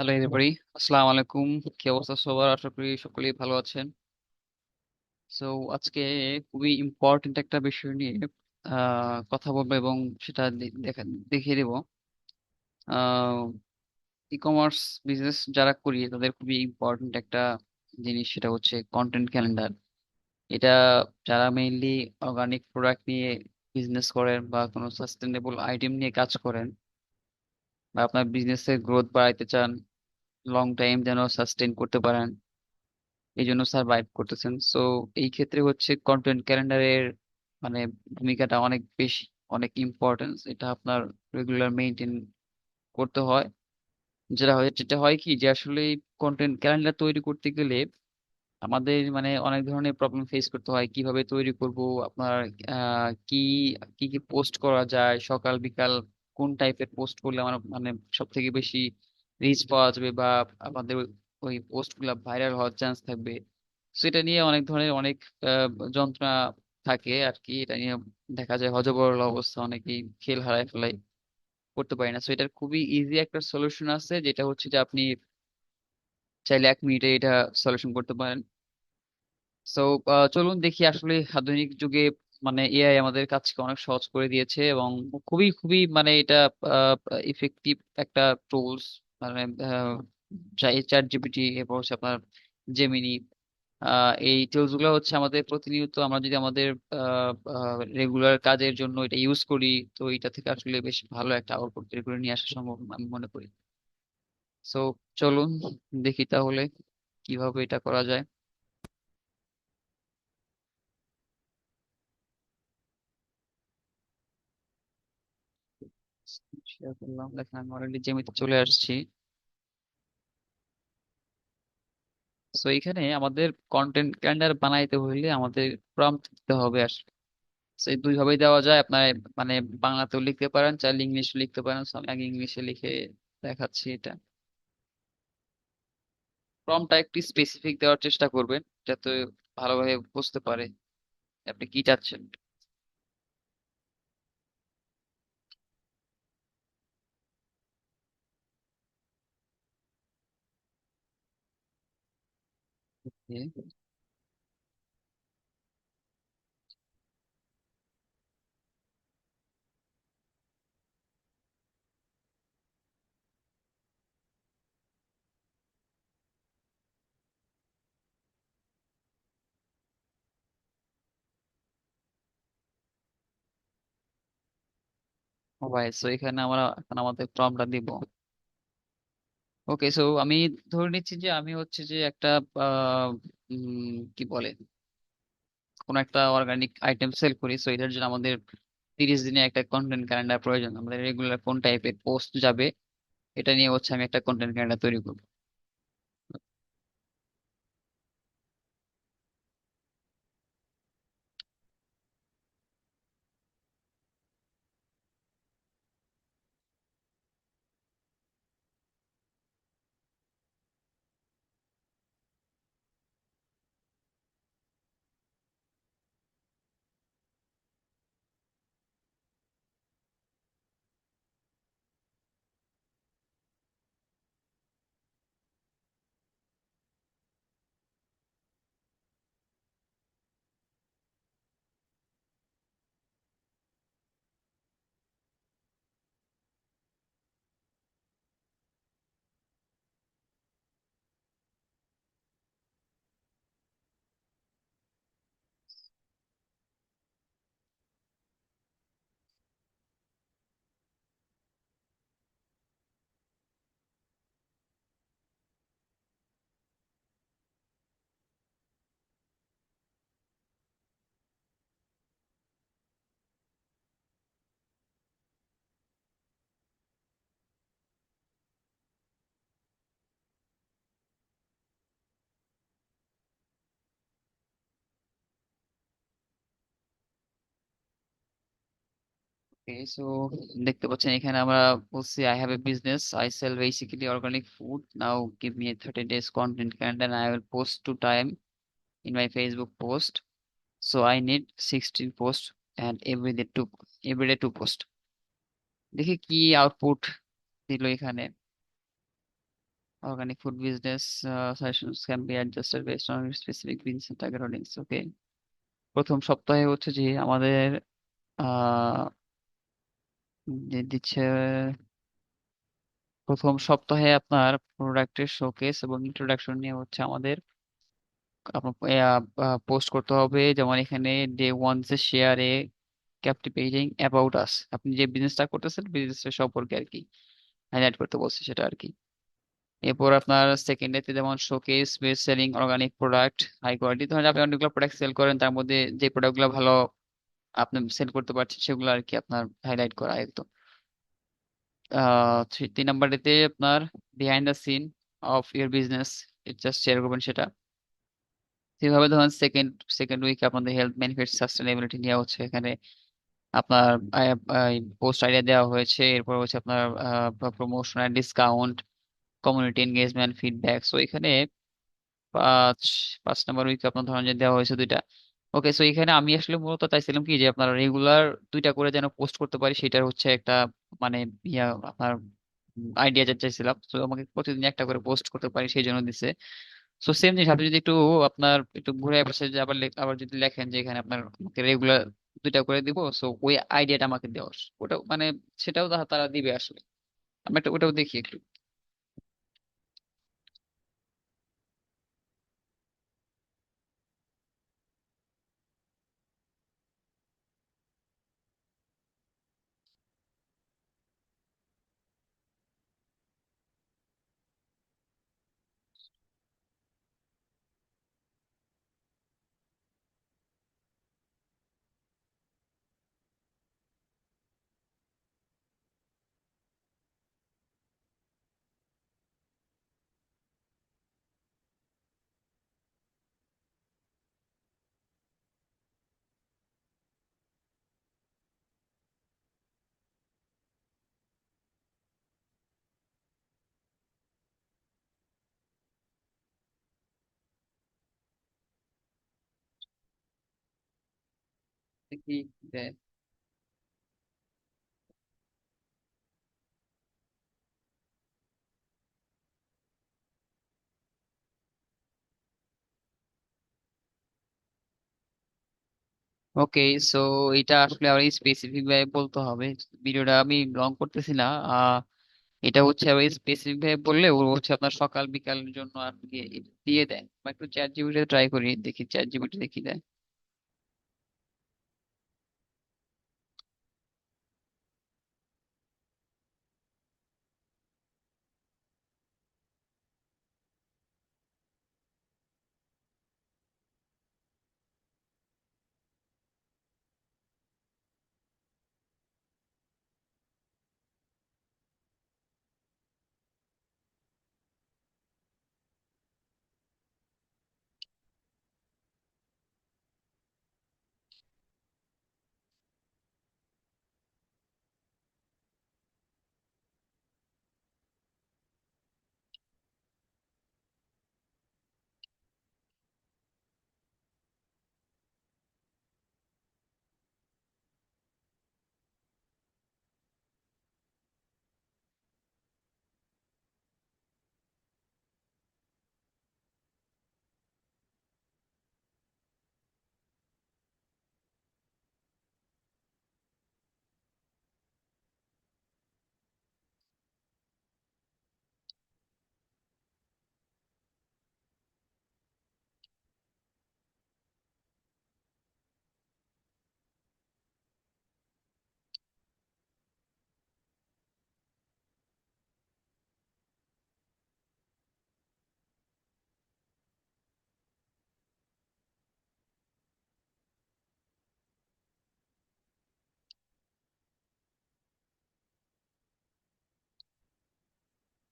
Hello everybody, আসসালামু আলাইকুম। কি অবস্থা সবার? আশা করি সকলেই ভালো আছেন। সো আজকে খুবই ইম্পর্টেন্ট একটা বিষয় নিয়ে কথা বলবো এবং সেটা দেখিয়ে দেব। ই কমার্স বিজনেস যারা করি তাদের খুবই ইম্পর্টেন্ট একটা জিনিস, সেটা হচ্ছে কন্টেন্ট ক্যালেন্ডার। এটা যারা মেইনলি অর্গানিক প্রোডাক্ট নিয়ে বিজনেস করেন বা কোনো সাস্টেনেবল আইটেম নিয়ে কাজ করেন, বা আপনার বিজনেসের গ্রোথ বাড়াইতে চান, লং টাইম যেন সাস্টেন করতে পারেন, এই জন্য সার্ভাইভ করতেছেন। সো এই ক্ষেত্রে হচ্ছে কন্টেন্ট ক্যালেন্ডারের মানে ভূমিকাটা অনেক বেশি, অনেক ইম্পর্টেন্স। এটা আপনার রেগুলার মেনটেন করতে হয়। যেটা হয় কি যে আসলে কন্টেন্ট ক্যালেন্ডার তৈরি করতে গেলে আমাদের অনেক ধরনের প্রবলেম ফেস করতে হয়। কিভাবে তৈরি করব, আপনার কি কি কি পোস্ট করা যায়, সকাল বিকাল কোন টাইপের পোস্ট করলে আমার সব থেকে বেশি রিচ পাওয়া যাবে, বা আমাদের ওই পোস্ট গুলা ভাইরাল হওয়ার চান্স থাকবে। সেটা নিয়ে অনেক ধরনের অনেক যন্ত্রণা থাকে আর কি। এটা নিয়ে দেখা যায় হযবরল অবস্থা, অনেকেই খেল হারায় ফেলাই, করতে পারি না। সো এটার খুবই ইজি একটা সলিউশন আছে, যেটা হচ্ছে যে আপনি চাইলে 1 মিনিটে এটা সলিউশন করতে পারেন। সো চলুন দেখি। আসলে আধুনিক যুগে এআই আমাদের কাজকে অনেক সহজ করে দিয়েছে এবং খুবই খুবই এটা ইফেক্টিভ একটা টুলস। মানে চ্যাট জিপিটি, এরপর হচ্ছে আপনার জেমিনি। এই টুলস গুলো হচ্ছে আমাদের প্রতিনিয়ত, আমরা যদি আমাদের রেগুলার কাজের জন্য এটা ইউজ করি, তো এটা থেকে আসলে বেশ ভালো একটা আউটপুট বের করে নিয়ে আসা সম্ভব আমি মনে করি। সো চলুন দেখি তাহলে কিভাবে এটা করা যায়। শেয়ার করলাম, দেখেন আমি অলরেডি জেমিতে চলে আসছি। সো এখানে আমাদের কন্টেন্ট ক্যালেন্ডার বানাইতে হইলে আমাদের প্রম্পট দিতে হবে আসলে। So এই দুই ভাবেই দেওয়া যায় আপনার, মানে বাংলাতেও লিখতে পারেন, চাইলে ইংলিশে লিখতে পারেন। So আমি আগে ইংলিশে লিখে দেখাচ্ছি এটা। প্রম্পটটা একটু স্পেসিফিক দেওয়ার চেষ্টা করবেন, যাতে ভালোভাবে বুঝতে পারে আপনি কি চাচ্ছেন। Okay. ভাই, সো এখানে আমরা এখন আমাদের প্রম্পটটা দিব। ওকে, সো আমি ধরে নিচ্ছি যে আমি হচ্ছে যে একটা আহ, কি বলে, কোন একটা অর্গানিক আইটেম সেল করি। সো এটার জন্য আমাদের 30 দিনে একটা কন্টেন্ট ক্যালেন্ডার প্রয়োজন। আমাদের রেগুলার কোন টাইপের পোস্ট যাবে, এটা নিয়ে হচ্ছে আমি একটা কন্টেন্ট ক্যালেন্ডার তৈরি করবো। ওকে, সো দেখতে পাচ্ছেন এখানে আমরা বলছি I have a business, I sell basically organic food, now give me 30 days content calendar, I will post two time in my Facebook post. So I need 16 posts and every day two post. দেখি কি output দিল এখানে। Organic food business suggestions can be adjusted based on specific business target audience. Okay, প্রথম সপ্তাহে হচ্ছে যে আমাদের আহ দিচ্ছে, প্রথম সপ্তাহে আপনার প্রোডাক্টের শোকেস এবং ইন্ট্রোডাকশন নিয়ে হচ্ছে আমাদের আপনার পোস্ট করতে হবে। যেমন এখানে ডে ওয়ান যে share A captivating about us, আপনি যে বিজনেসটা করতেছেন বিজনেসের সম্পর্কে আর কি হাইলাইট করতে বলছে সেটা আর কি। এরপর আপনার সেকেন্ড ডেতে যেমন showcase best selling organic product high quality, ধরেন আপনি অনেকগুলো প্রোডাক্ট সেল করেন, তার মধ্যে যে প্রোডাক্টগুলো ভালো আপনি সেল করতে পারছেন সেগুলো আর কি আপনার হাইলাইট করা একদম। 3 নাম্বার ডেতে আপনার behind the scene of your business just share করবেন সেটা। সেভাবে ধরেন সেকেন্ড সেকেন্ড উইকে আপনাদের হেলথ বেনিফিট সাস্টেনেবিলিটি নেওয়া হচ্ছে এখানে আপনার পোস্ট আইডিয়া দেওয়া হয়েছে। এরপর হচ্ছে আপনার প্রমোশন আর discount, community engagement, feedback. So এখানে পাঁচ 5 নাম্বার উইকে আপনার ধরেন যে দেওয়া হয়েছে 2টা। ওকে, সো এখানে আমি আসলে মূলত চাইছিলাম কি যে আপনার রেগুলার 2টা করে যেন পোস্ট করতে পারি, সেটার হচ্ছে একটা মানে ইয়া আপনার আইডিয়া যা চাইছিলাম। তো আমাকে প্রতিদিন একটা করে পোস্ট করতে পারি সেই জন্য দিছে। সো সেম জিনিস আপনি যদি একটু আপনার একটু ঘুরে পাশে যে আবার আবার যদি লেখেন যে এখানে আপনার আমাকে রেগুলার 2টা করে দিব, সো ওই আইডিয়াটা আমাকে দেওয়া, ওটা মানে সেটাও তারা দিবে আসলে। আমি একটা ওটাও দেখি একটু। দেখি দেয়। ওকে, সো এটা আসলে আবার স্পেসিফিক ভাবে বলতে হবে। ভিডিওটা আমি লং করতেছি না। এটা হচ্ছে আবার স্পেসিফিক ভাবে বললে ও হচ্ছে আপনার সকাল বিকালের জন্য আর কি দিয়ে দেয়। বা একটু চ্যাট জিপিটি ট্রাই করি, দেখি চ্যাট জিপিটি দেখি দেয়।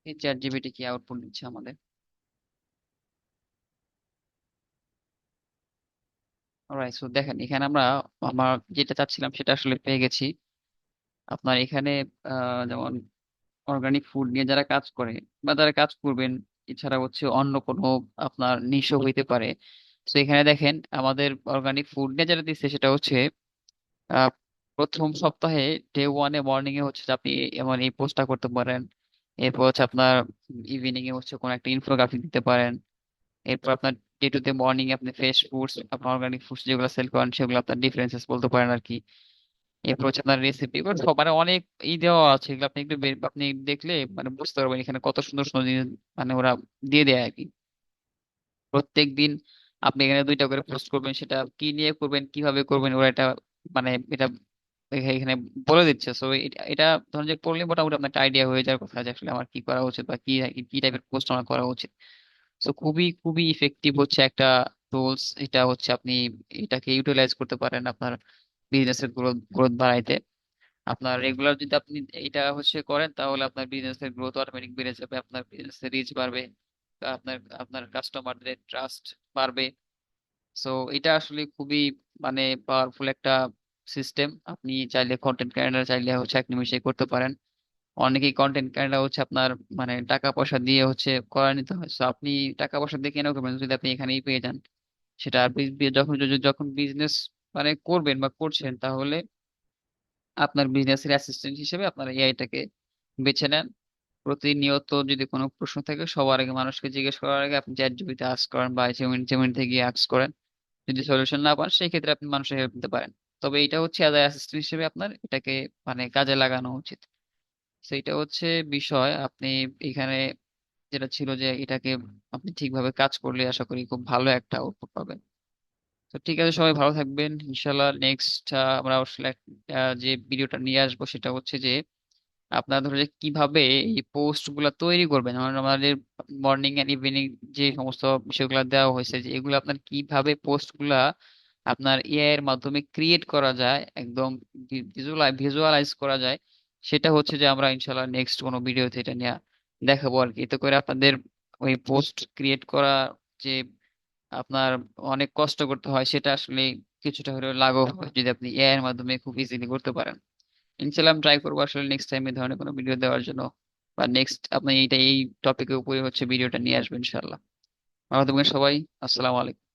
এই চ্যাট জিপিটি কি আউটপুট দিচ্ছে আমাদের? অলরাইট, সো দেখেন এখানে আমরা আমার যেটা চাচ্ছিলাম সেটা আসলে পেয়ে গেছি। আপনার এখানে যেমন অর্গানিক ফুড নিয়ে যারা কাজ করে বা যারা কাজ করবেন, এছাড়া হচ্ছে অন্য কোনো আপনার নিশও হইতে পারে। তো এখানে দেখেন আমাদের অর্গানিক ফুড নিয়ে যেটা দিচ্ছে সেটা হচ্ছে আহ, প্রথম সপ্তাহে ডে ওয়ানে মর্নিং এ হচ্ছে যে আপনি এমন এই পোস্টটা করতে পারেন। এরপর হচ্ছে আপনার ইভিনিং এ হচ্ছে কোনো একটা ইনফোগ্রাফিক দিতে পারেন। এরপর আপনার ডে টু ডে মর্নিং আপনি ফ্রেশ ফুডস, আপনার অর্গানিক ফুডস যেগুলো সেল করেন সেগুলো আপনার ডিফারেন্সেস বলতে পারেন আর কি। এরপর হচ্ছে আপনার রেসিপি, এবার সব মানে অনেক দেওয়া আছে, এগুলো আপনি একটু আপনি দেখলে মানে বুঝতে পারবেন এখানে কত সুন্দর সুন্দর জিনিস মানে ওরা দিয়ে দেয় আর কি। প্রত্যেক দিন আপনি এখানে 2টা করে পোস্ট করবেন, সেটা কি নিয়ে করবেন কিভাবে করবেন ওরা এটা মানে এটা এখানে বলে দিচ্ছে। সো এটা ধরুন যে করলে মোটামুটি আপনার একটা আইডিয়া হয়ে যাওয়ার কথা যে আসলে আমার কি করা উচিত বা কি কি টাইপের পোস্ট আমার করা উচিত। সো খুবই খুবই ইফেক্টিভ হচ্ছে একটা টুলস এটা হচ্ছে। আপনি এটাকে ইউটিলাইজ করতে পারেন আপনার বিজনেসের গ্রোথ গ্রোথ বাড়াইতে। আপনার রেগুলার যদি আপনি এটা হচ্ছে করেন তাহলে আপনার বিজনেসের গ্রোথ অটোমেটিক বেড়ে যাবে, আপনার বিজনেসের রিচ বাড়বে, আপনার আপনার কাস্টমারদের ট্রাস্ট বাড়বে। সো এটা আসলে খুবই মানে পাওয়ারফুল একটা সিস্টেম। আপনি চাইলে কন্টেন্ট ক্রিয়েটর চাইলে হচ্ছে এক নিমিষে করতে পারেন। অনেকেই কন্টেন্ট ক্রিয়েটর হচ্ছে আপনার মানে টাকা পয়সা দিয়ে হচ্ছে করা নিতে হয়। সো আপনি টাকা পয়সা দিয়ে কেন করবেন যদি আপনি এখানেই পেয়ে যান সেটা। আর যখন যখন বিজনেস মানে করবেন বা করছেন তাহলে আপনার বিজনেসের অ্যাসিস্ট্যান্ট হিসেবে আপনার এআইটাকে বেছে নেন। প্রতিনিয়ত যদি কোনো প্রশ্ন থাকে সবার আগে মানুষকে জিজ্ঞেস করার আগে আপনি চ্যাট জিপিটি আস্ক করেন বা জেমিনি থেকে গিয়ে আস্ক করেন। যদি সলিউশন না পান সেই ক্ষেত্রে আপনি মানুষের হেল্প নিতে পারেন। তবে এটা হচ্ছে অ্যাজ অ্যাসিস্ট্যান্ট হিসেবে আপনার এটাকে মানে কাজে লাগানো উচিত। সেইটা হচ্ছে বিষয়। আপনি এখানে যেটা ছিল যে এটাকে আপনি ঠিকভাবে কাজ করলে আশা করি খুব ভালো একটা আউটপুট পাবেন। তো ঠিক আছে, সবাই ভালো থাকবেন ইনশাল্লাহ। নেক্সট আমরা আসলে যে ভিডিওটা নিয়ে আসবো সেটা হচ্ছে যে আপনার ধরো যে কিভাবে এই পোস্ট গুলা তৈরি করবেন। আমাদের মর্নিং এন্ড ইভিনিং যে সমস্ত বিষয়গুলো দেওয়া হয়েছে যে এগুলো আপনার কিভাবে পোস্ট গুলা আপনার এআই এর মাধ্যমে ক্রিয়েট করা যায়, একদম ভিজুয়ালাইজ করা যায়, সেটা হচ্ছে যে আমরা ইনশাল্লাহ নেক্সট কোনো ভিডিওতে এটা নিয়ে দেখাবো আর কি। এতে করে আপনাদের ওই পোস্ট ক্রিয়েট করা যে আপনার অনেক কষ্ট করতে হয় সেটা আসলে কিছুটা হলেও লাঘব হয় যদি আপনি এআই এর মাধ্যমে খুব ইজিলি করতে পারেন। ইনশাল্লাহ আমি ট্রাই করবো আসলে নেক্সট টাইম এই ধরনের কোনো ভিডিও দেওয়ার জন্য, বা নেক্সট আপনি এই টপিকের উপরে হচ্ছে ভিডিওটা নিয়ে আসবেন ইনশাল্লাহ। ভালো থাকবেন সবাই। আসসালামু আলাইকুম।